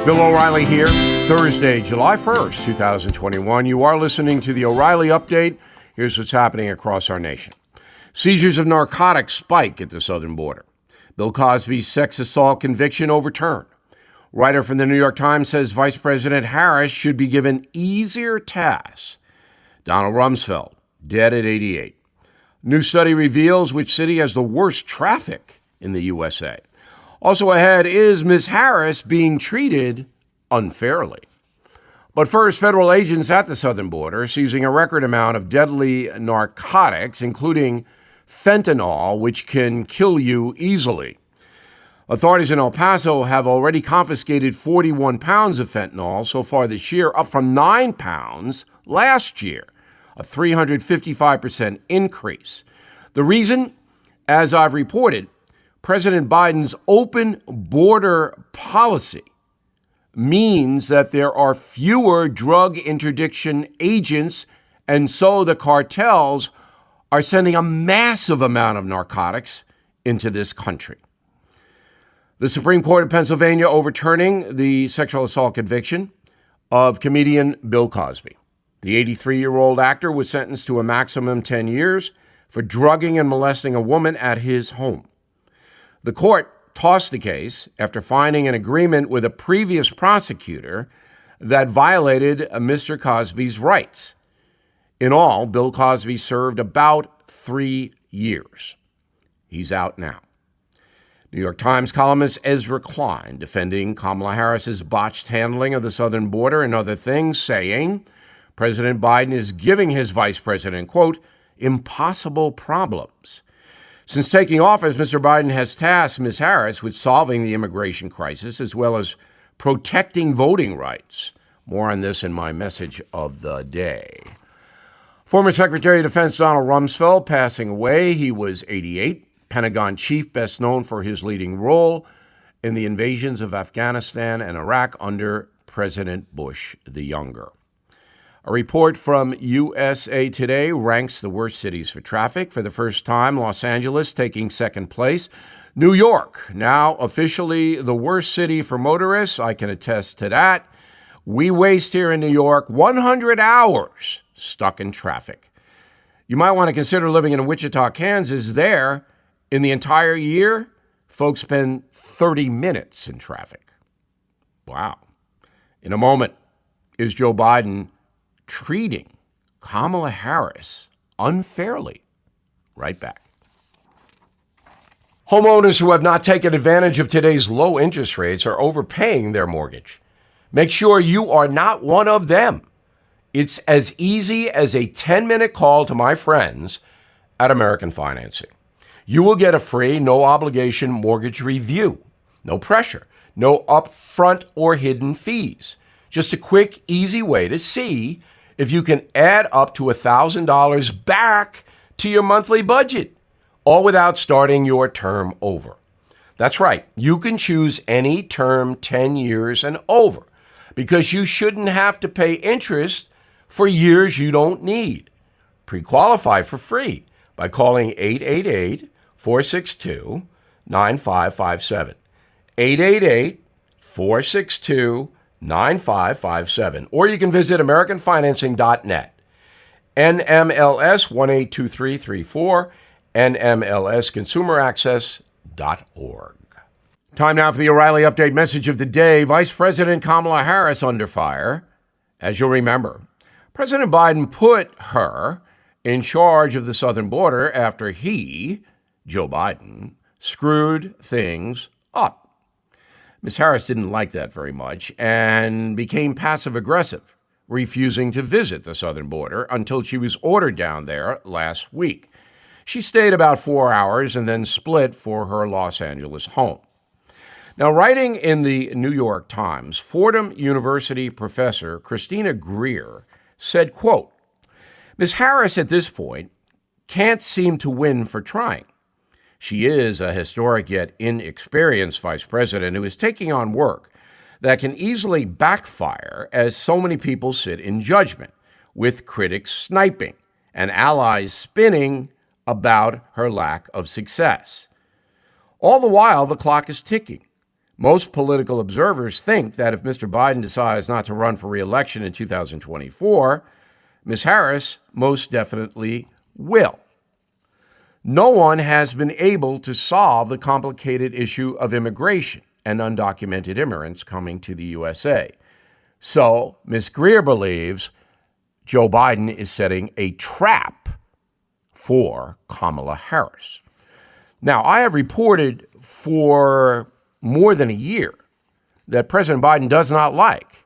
Bill O'Reilly here, Thursday, July 1st, 2021. You are listening to the O'Reilly Update. Here's what's happening across our nation. Seizures of narcotics spike at the southern border. Bill Cosby's sex assault conviction overturned. Writer from the New York Times says Vice President Harris should be given easier tasks. Donald Rumsfeld, dead at 88. New study reveals which city has the worst traffic in the USA. Also ahead, is Ms. Harris being treated unfairly? But first, federal agents at the southern border seizing a record amount of deadly narcotics, including fentanyl, which can kill you easily. Authorities in El Paso have already confiscated 41 pounds of fentanyl so far this year, up from 9 pounds last year, a 355% increase. The reason, as I've reported, President Biden's open border policy means that there are fewer drug interdiction agents, and so the cartels are sending a massive amount of narcotics into this country. The Supreme Court of Pennsylvania overturning the sexual assault conviction of comedian Bill Cosby. The 83-year-old actor was sentenced to a maximum 10 years for drugging and molesting a woman at his home. The court tossed the case after finding an agreement with a previous prosecutor that violated Mr. Cosby's rights. In all, Bill Cosby served about 3 years. He's out now. New York Times columnist Ezra Klein defending Kamala Harris's botched handling of the southern border and other things, saying President Biden is giving his vice president, quote, impossible problems. Since taking office, Mr. Biden has tasked Ms. Harris with solving the immigration crisis as well as protecting voting rights. More on this in my message of the day. Former Secretary of Defense Donald Rumsfeld passing away. He was 88. Pentagon chief, best known for his leading role in the invasions of Afghanistan and Iraq under President Bush the Younger. A report from USA Today ranks the worst cities for traffic. For the first time, Los Angeles taking second place. New York, now officially the worst city for motorists. I can attest to that. We waste here in New York 100 hours stuck in traffic. You might want to consider living in Wichita, Kansas. There, in the entire year, folks spend 30 minutes in traffic. Wow. In a moment, is Joe Biden treating Kamala Harris unfairly? Right back. Homeowners who have not taken advantage of today's low interest rates are overpaying their mortgage. Make sure you are not one of them. It's as easy as a 10-minute call to my friends at American Financing. You will get a free, no-obligation mortgage review. No pressure, no upfront or hidden fees. Just a quick, easy way to see if you can add up to $1,000 back to your monthly budget, all without starting your term over. That's right. You can choose any term 10 years and over because you shouldn't have to pay interest for years you don't need. Pre-qualify for free by calling 888-462-9557. 888-462-9557. Or you can visit AmericanFinancing.net. NMLS 182334, NMLSConsumerAccess.org. Time now for the O'Reilly Update message of the day. Vice President Kamala Harris under fire. As you'll remember, President Biden put her in charge of the southern border after he, Joe Biden, screwed things up. Ms. Harris didn't like that very much and became passive-aggressive, refusing to visit the southern border until she was ordered down there last week. She stayed about 4 hours and then split for her Los Angeles home. Now, writing in the New York Times, Fordham University professor Christina Greer said, quote, Ms. Harris at this point can't seem to win for trying. She is a historic yet inexperienced vice president who is taking on work that can easily backfire as so many people sit in judgment, with critics sniping and allies spinning about her lack of success. All the while, the clock is ticking. Most political observers think that if Mr. Biden decides not to run for re-election in 2024, Ms. Harris most definitely will. No one has been able to solve the complicated issue of immigration and undocumented immigrants coming to the USA. So, Ms. Greer believes Joe Biden is setting a trap for Kamala Harris. Now, I have reported for more than a year that President Biden does not like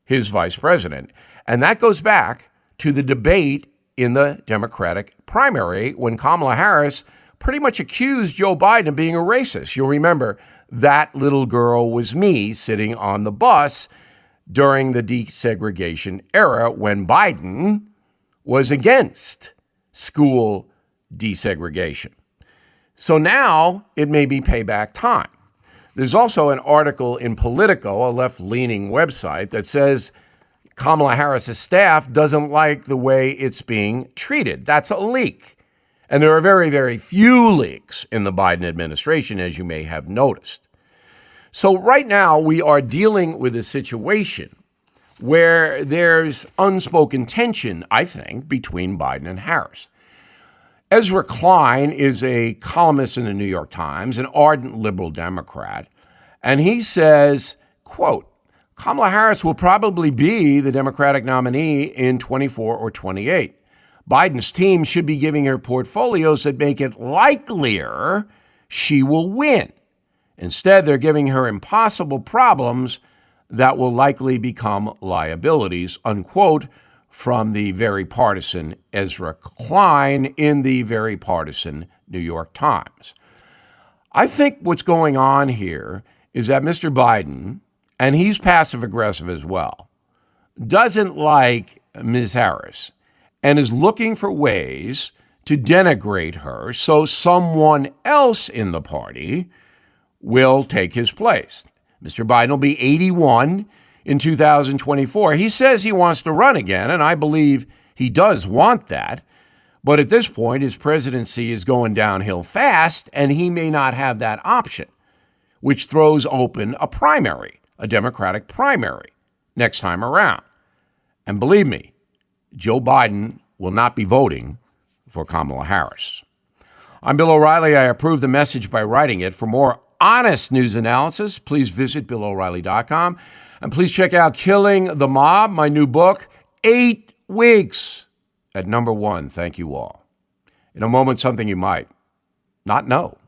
his vice president. And that goes back to the debate in the Democratic primary when Kamala Harris pretty much accused Joe Biden of being a racist. You'll remember that little girl was me sitting on the bus during the desegregation era when Biden was against school desegregation. So now it may be payback time. There's also an article in Politico, a left-leaning website, that says Kamala Harris's staff doesn't like the way it's being treated. That's a leak. And there are very, very few leaks in the Biden administration, as you may have noticed. So right now we are dealing with a situation where there's unspoken tension, I think, between Biden and Harris. Ezra Klein is a columnist in the New York Times, an ardent liberal Democrat, and he says, quote, Kamala Harris will probably be the Democratic nominee in 24 or 28. Biden's team should be giving her portfolios that make it likelier she will win. Instead, they're giving her impossible problems that will likely become liabilities, unquote, from the very partisan Ezra Klein in the very partisan New York Times. I think what's going on here is that Mr. Biden, and he's passive-aggressive as well, doesn't like Ms. Harris and is looking for ways to denigrate her so someone else in the party will take his place. Mr. Biden will be 81 in 2024. He says he wants to run again, and I believe he does want that. But at this point, his presidency is going downhill fast, and he may not have that option, which throws open a primary, a Democratic primary, next time around. And believe me, Joe Biden will not be voting for Kamala Harris. I'm Bill O'Reilly. I approve the message by writing it. For more honest news analysis, please visit BillO'Reilly.com. And please check out Killing the Mob, my new book, 8 weeks at #1. Thank you all. In a moment, something you might not know.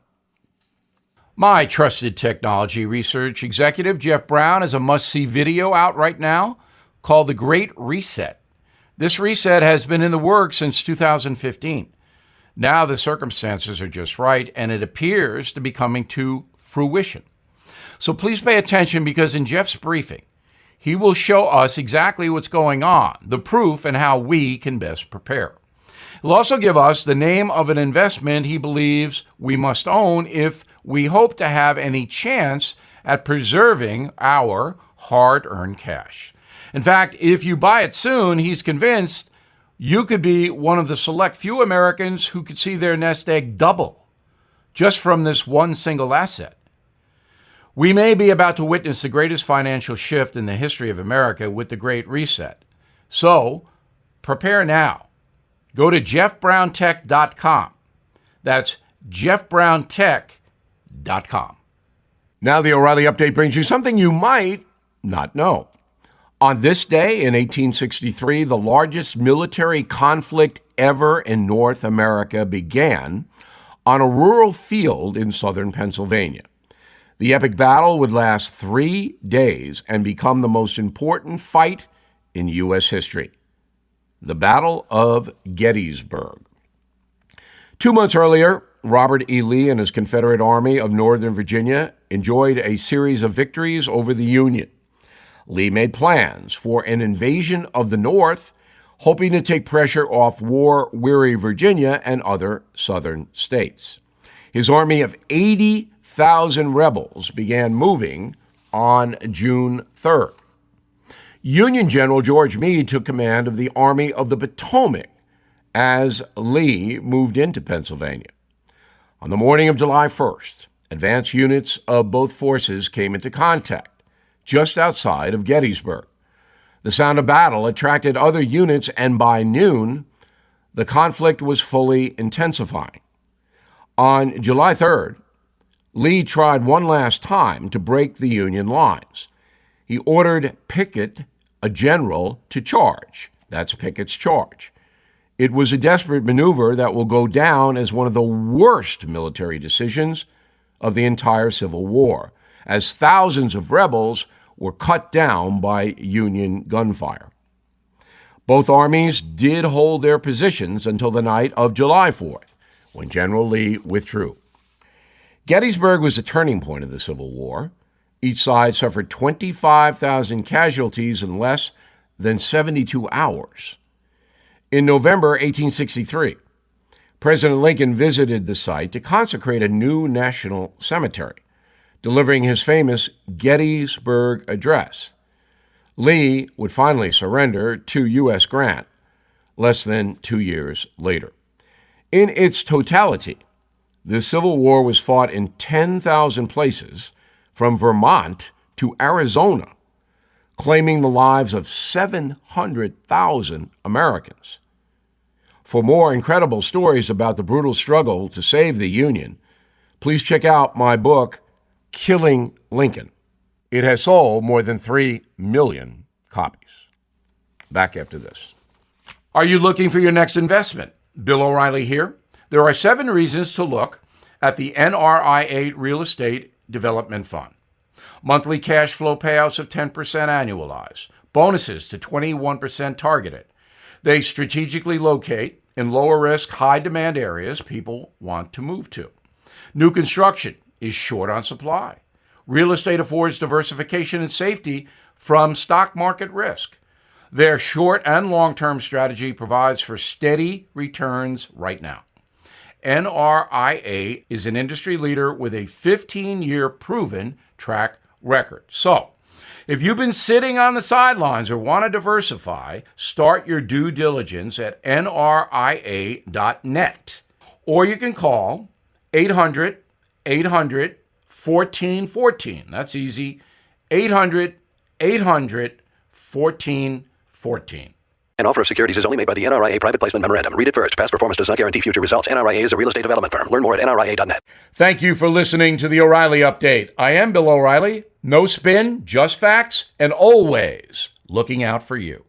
My trusted technology research executive, Jeff Brown, has a must-see video out right now called The Great Reset. This reset has been in the works since 2015. Now the circumstances are just right, and it appears to be coming to fruition. So please pay attention, because in Jeff's briefing, he will show us exactly what's going on, the proof, and how we can best prepare. He'll also give us the name of an investment he believes we must own if we hope to have any chance at preserving our hard-earned cash. In fact, if you buy it soon, he's convinced you could be one of the select few Americans who could see their nest egg double just from this one single asset. We may be about to witness the greatest financial shift in the history of America with the Great Reset. So, prepare now. Go to jeffbrowntech.com. That's jeffbrowntech.com. Now the O'Reilly Update brings you something you might not know. On this day in 1863, the largest military conflict ever in North America began on a rural field in southern Pennsylvania. The epic battle would last 3 days and become the most important fight in U.S. history. The Battle of Gettysburg. 2 months earlier, Robert E. Lee and his Confederate Army of Northern Virginia enjoyed a series of victories over the Union. Lee made plans for an invasion of the North, hoping to take pressure off war-weary Virginia and other southern states. His army of 80,000 rebels began moving on June 3rd. Union General George Meade took command of the Army of the Potomac as Lee moved into Pennsylvania. On the morning of July 1st, advance units of both forces came into contact just outside of Gettysburg. The sound of battle attracted other units, and by noon, the conflict was fully intensifying. On July 3rd, Lee tried one last time to break the Union lines. He ordered Pickett, a general, to charge. That's Pickett's charge. It was a desperate maneuver that will go down as one of the worst military decisions of the entire Civil War, as thousands of rebels were cut down by Union gunfire. Both armies did hold their positions until the night of July 4th, when General Lee withdrew. Gettysburg was a turning point of the Civil War. Each side suffered 25,000 casualties in less than 72 hours. In November 1863, President Lincoln visited the site to consecrate a new national cemetery, delivering his famous Gettysburg Address. Lee would finally surrender to U.S. Grant less than 2 years later. In its totality, the Civil War was fought in 10,000 places, from Vermont to Arizona, claiming the lives of 700,000 Americans. For more incredible stories about the brutal struggle to save the Union, please check out my book, Killing Lincoln. It has sold more than 3 million copies. Back after this. Are you looking for your next investment? Bill O'Reilly here. There are 7 reasons to look at the NRIA Real Estate Development Fund. Monthly cash flow payouts of 10% annualized. Bonuses to 21% targeted. They strategically locate in lower risk, high demand areas people want to move to. New construction is short on supply. Real estate affords diversification and safety from stock market risk. Their short and long-term strategy provides for steady returns right now. NRIA is an industry leader with a 15-year proven track record. So, if you've been sitting on the sidelines or want to diversify, start your due diligence at nria.net. Or you can call 800-800-1414. That's easy. 800-800-1414. An offer of securities is only made by the NRIA Private Placement Memorandum. Read it first. Past performance does not guarantee future results. NRIA is a real estate development firm. Learn more at nria.net. Thank you for listening to the O'Reilly Update. I am Bill O'Reilly. No spin, just facts, and always looking out for you.